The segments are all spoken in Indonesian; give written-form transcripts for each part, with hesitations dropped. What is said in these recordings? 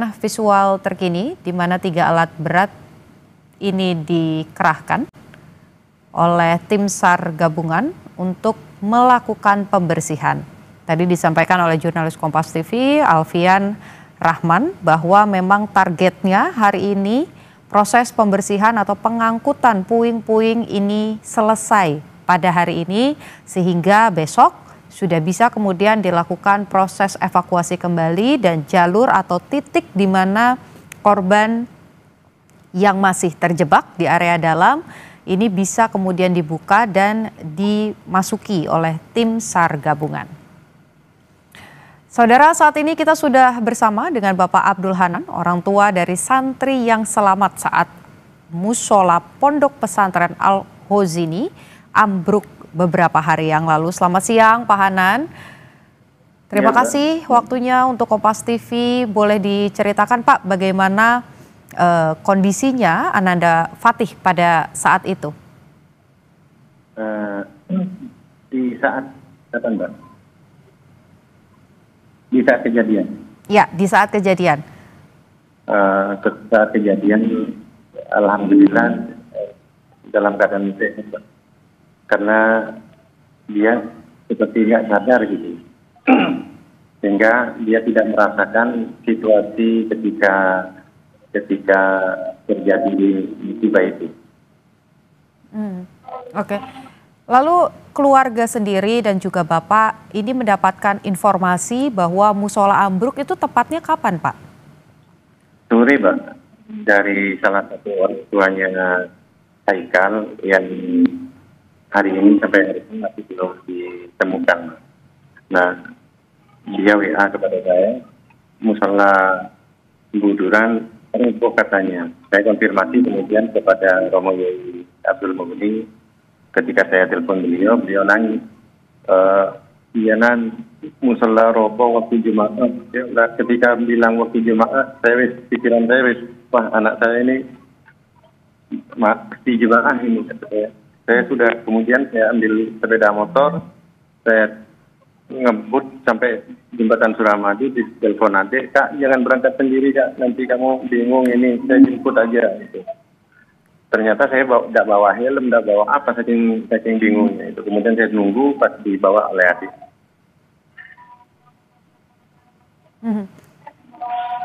Nah, visual terkini di mana 3 alat berat ini dikerahkan oleh tim SAR gabungan untuk melakukan pembersihan. Tadi disampaikan oleh jurnalis Kompas TV, Alfian Rahman, bahwa memang targetnya hari ini proses pembersihan atau pengangkutan puing-puing ini selesai pada hari ini, sehingga besok sudah bisa kemudian dilakukan proses evakuasi kembali dan jalur atau titik di mana korban yang masih terjebak di area dalam ini bisa kemudian dibuka dan dimasuki oleh tim SAR gabungan. Saudara, saat ini kita sudah bersama dengan Bapak Abdul Hanan, orang tua dari santri yang selamat saat musola Pondok Pesantren Al-Hozini ambruk beberapa hari yang lalu. Selamat siang Pak Hanan. Terima kasih waktunya untuk Kompas TV. Boleh diceritakan Pak bagaimana kondisinya Ananda Fatih pada saat itu? Di saat kapan Mbak? Di saat kejadian? Ya, di saat kejadian. Saat kejadian, alhamdulillah dalam keadaan sehat, karena dia seperti nggak sadar gitu, sehingga dia tidak merasakan situasi ketika terjadi musibah itu. Oke. Lalu keluarga sendiri dan juga Bapak ini mendapatkan informasi bahwa musola ambruk itu tepatnya kapan, Pak? Sore, Pak. Dari salah satu orang tuanya Haikal yang hari ini sampai hari ini masih belum ditemukan. Nah, dia WA kepada saya, musola Buduran roboh katanya. Saya konfirmasi kemudian kepada Romo Yai Abdul Mughni. Ketika saya telepon beliau nangis. Iya musola roboh waktu Jumat. Ketika bilang waktu Jumat, pikiran saya wah anak saya ini pasti jemaah ini. Saya sudah kemudian saya ambil sepeda motor, saya ngebut sampai jembatan Suramadu, di telepon adik, Kak jangan berangkat sendiri Kak, nanti kamu bingung ini, saya jemput aja. Gitu. Ternyata saya tidak bawa helm, tidak bawa apa, saking bingungnya itu. Kemudian saya nunggu pas dibawa oleh adik.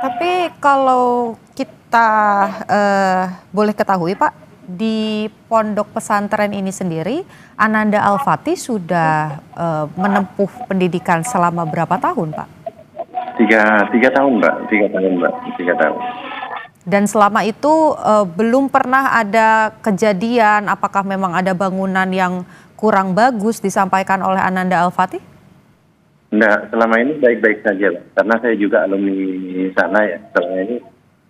Tapi kalau kita boleh ketahui Pak, di pondok pesantren ini sendiri, Ananda Al-Fatih sudah menempuh pendidikan selama berapa tahun Pak? Tiga tahun Mbak, 3 tahun. Dan selama itu belum pernah ada kejadian, apakah memang ada bangunan yang kurang bagus disampaikan oleh Ananda Al-Fatih? Enggak, selama ini baik-baik saja, karena saya juga alumni sana ya. Selama ini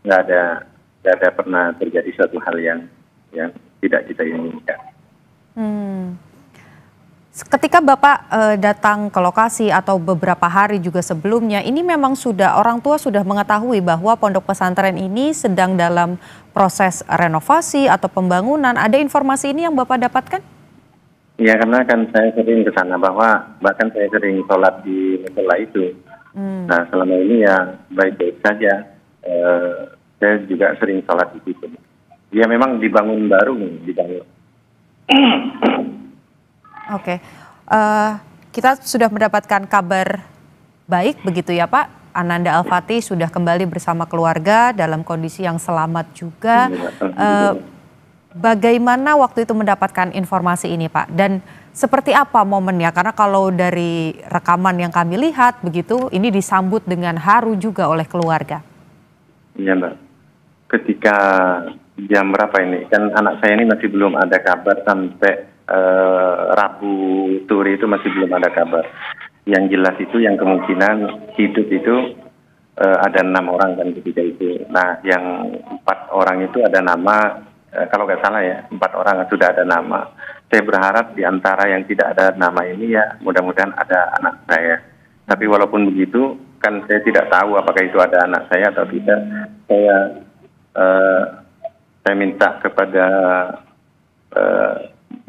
nggak ada pernah terjadi suatu hal yang tidak kita inginkan. Ketika Bapak datang ke lokasi atau beberapa hari juga sebelumnya, ini memang orang tua sudah mengetahui bahwa pondok pesantren ini sedang dalam proses renovasi atau pembangunan. Ada informasi ini yang Bapak dapatkan? Ya, karena kan saya sering ke sana, bahkan saya sering sholat di musola itu. Nah, selama ini ya baik-baik saja. Saya juga sering sholat di situ. Ya memang dibangun baru, Oke, kita sudah mendapatkan kabar baik begitu ya Pak. Ananda Al-Fatih sudah kembali bersama keluarga dalam kondisi yang selamat juga. Bagaimana waktu itu mendapatkan informasi ini Pak? Dan seperti apa momennya? Karena kalau dari rekaman yang kami lihat begitu, ini disambut dengan haru juga oleh keluarga. Iya Mbak. Ketika jam berapa ini? Kan anak saya ini masih belum ada kabar sampai Rabu sore itu masih belum ada kabar. Yang jelas itu yang kemungkinan hidup itu ada 6 orang kan ketika itu. Nah yang 4 orang itu ada nama, kalau nggak salah ya 4 orang sudah ada nama. Saya berharap di antara yang tidak ada nama ini ya mudah-mudahan ada anak saya. Tapi walaupun begitu kan saya tidak tahu apakah itu ada anak saya atau tidak. Saya minta kepada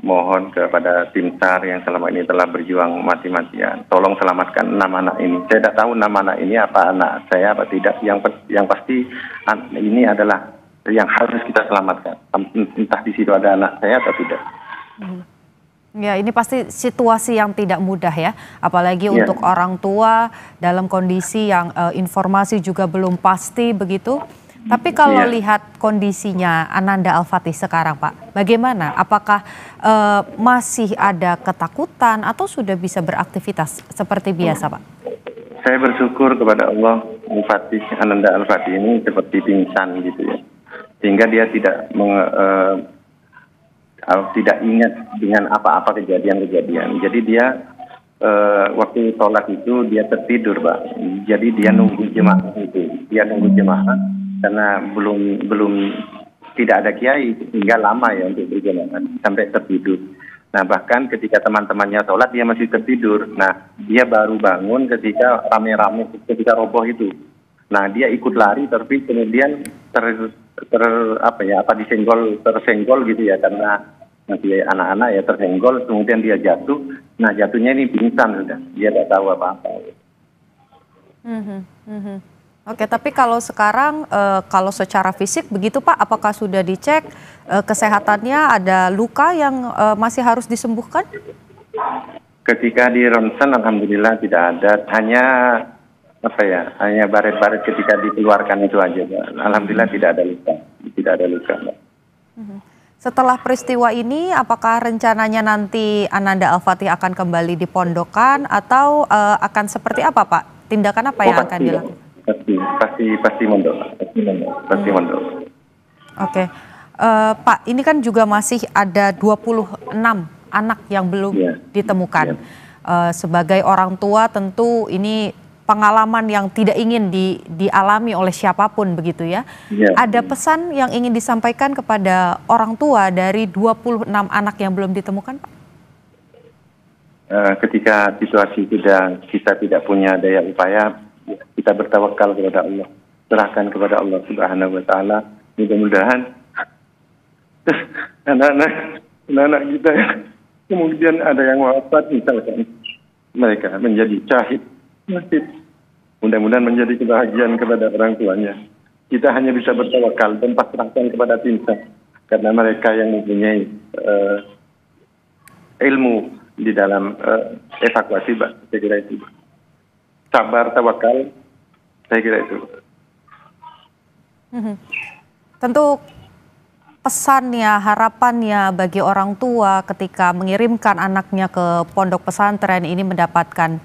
mohon kepada tim SAR yang selama ini telah berjuang mati-matian. Tolong selamatkan 6 anak ini. Saya tidak tahu 6 anak ini apa anak saya apa tidak. Yang pasti ini adalah yang harus kita selamatkan. Entah di situ ada anak saya atau tidak. Ya, ini pasti situasi yang tidak mudah ya, apalagi untuk orang tua dalam kondisi yang informasi juga belum pasti begitu. Tapi kalau lihat kondisinya Ananda Al-Fatih sekarang Pak, bagaimana? Apakah masih ada ketakutan atau sudah bisa beraktivitas seperti biasa Pak? Saya bersyukur kepada Allah, Ananda Al-Fatih ini seperti pingsan gitu ya. Sehingga dia tidak ingat dengan apa-apa kejadian-kejadian. Jadi dia waktu sholat itu dia tertidur, Pak. Jadi dia nunggu jemaah itu. Dia nunggu jemaah karena belum tidak ada kiai hingga lama ya untuk berjamaah sampai tertidur. Nah bahkan ketika teman-temannya sholat dia masih tertidur. Nah dia baru bangun ketika rame-rame ketika roboh itu. Nah dia ikut lari tapi kemudian tersenggol gitu ya karena nanti anak-anak ya tersenggol kemudian dia jatuh. Nah jatuhnya ini pingsan sudah, dia tidak tahu apa-apa. Oke, tapi kalau sekarang kalau secara fisik begitu Pak, apakah sudah dicek kesehatannya, ada luka yang masih harus disembuhkan? Ketika di ronsen alhamdulillah tidak ada, hanya baret-baret ketika dikeluarkan itu aja, Pak. Alhamdulillah tidak ada luka. Setelah peristiwa ini, apakah rencananya nanti Ananda Al-Fatih akan kembali dipondokan atau akan seperti apa Pak? Tindakan apa yang akan dilakukan? Pasti mondok. Oke, Pak, ini kan juga masih ada 26 anak yang belum ditemukan. Sebagai orang tua tentu ini pengalaman yang tidak ingin dialami oleh siapapun begitu ya. Ada pesan yang ingin disampaikan kepada orang tua dari 26 anak yang belum ditemukan, Pak? Ketika situasi kita tidak punya daya upaya, kita bertawakal kepada Allah, serahkan kepada Allah Subhanahu wa Ta'ala. Mudah-mudahan anak-anak kita kemudian ada yang wafat misalkan mereka menjadi syahid. Mudah-mudahan menjadi kebahagiaan kepada orang tuanya. Kita hanya bisa bertawakal dan pasrahkan kepada tim SAR karena mereka yang mempunyai ilmu di dalam evakuasi, Pak. Saya kira itu. Sabar, tawakal, saya kira itu. Tentu pesannya, harapannya bagi orang tua ketika mengirimkan anaknya ke pondok pesantren ini mendapatkan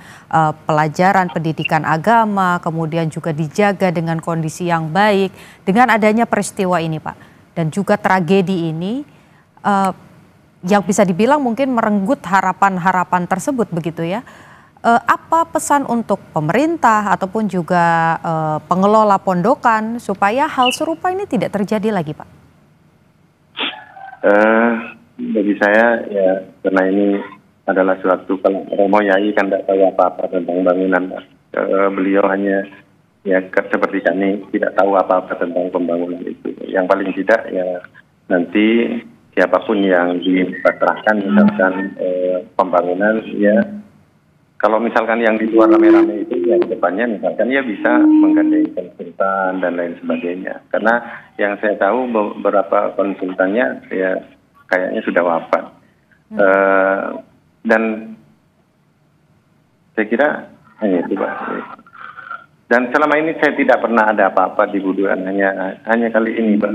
pelajaran pendidikan agama, kemudian juga dijaga dengan kondisi yang baik. Dengan adanya peristiwa ini Pak, dan juga tragedi ini yang bisa dibilang mungkin merenggut harapan-harapan tersebut begitu ya. Apa pesan untuk pemerintah ataupun juga pengelola pondokan supaya hal serupa ini tidak terjadi lagi Pak? Bagi saya ya karena ini adalah suatu, kalau Romo Yai kan tidak tahu apa-apa tentang bangunan. Beliau hanya ya seperti kami tidak tahu apa-apa tentang pembangunan itu. Yang paling tidak ya nanti siapapun yang dipasrahkan misalkan pembangunan ya, kalau misalkan yang di luar rame-rame itu ya depannya misalkan ya bisa menggandeng konsultan dan lain sebagainya. Karena yang saya tahu beberapa konsultannya ya kayaknya sudah wafat. Dan saya kira hanya itu Pak. Dan selama ini saya tidak pernah ada apa-apa di Buduan, hanya kali ini Pak.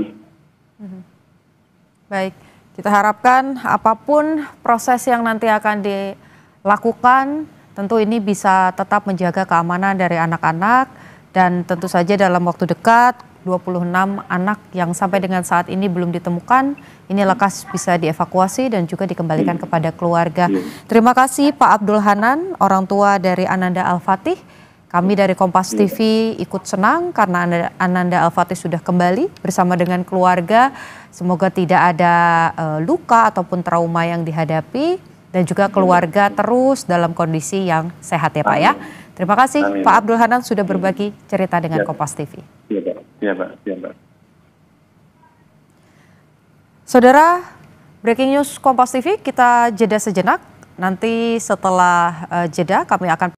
Baik, kita harapkan apapun proses yang nanti akan dilakukan, tentu ini bisa tetap menjaga keamanan dari anak-anak dan tentu saja dalam waktu dekat 26 anak yang sampai dengan saat ini belum ditemukan, ini lekas bisa dievakuasi dan juga dikembalikan kepada keluarga. Terima kasih Pak Abdul Hanan, orang tua dari Ananda Al-Fatih. Kami dari Kompas TV ikut senang karena Ananda Al-Fatih sudah kembali bersama dengan keluarga. Semoga tidak ada luka ataupun trauma yang dihadapi. Dan juga keluarga terus dalam kondisi yang sehat ya Pak ya. Terima kasih Pak Abdul Hanan sudah berbagi cerita dengan Kompas TV. Iya Pak. Saudara, Breaking News Kompas TV, kita jeda sejenak. Nanti setelah jeda kami akan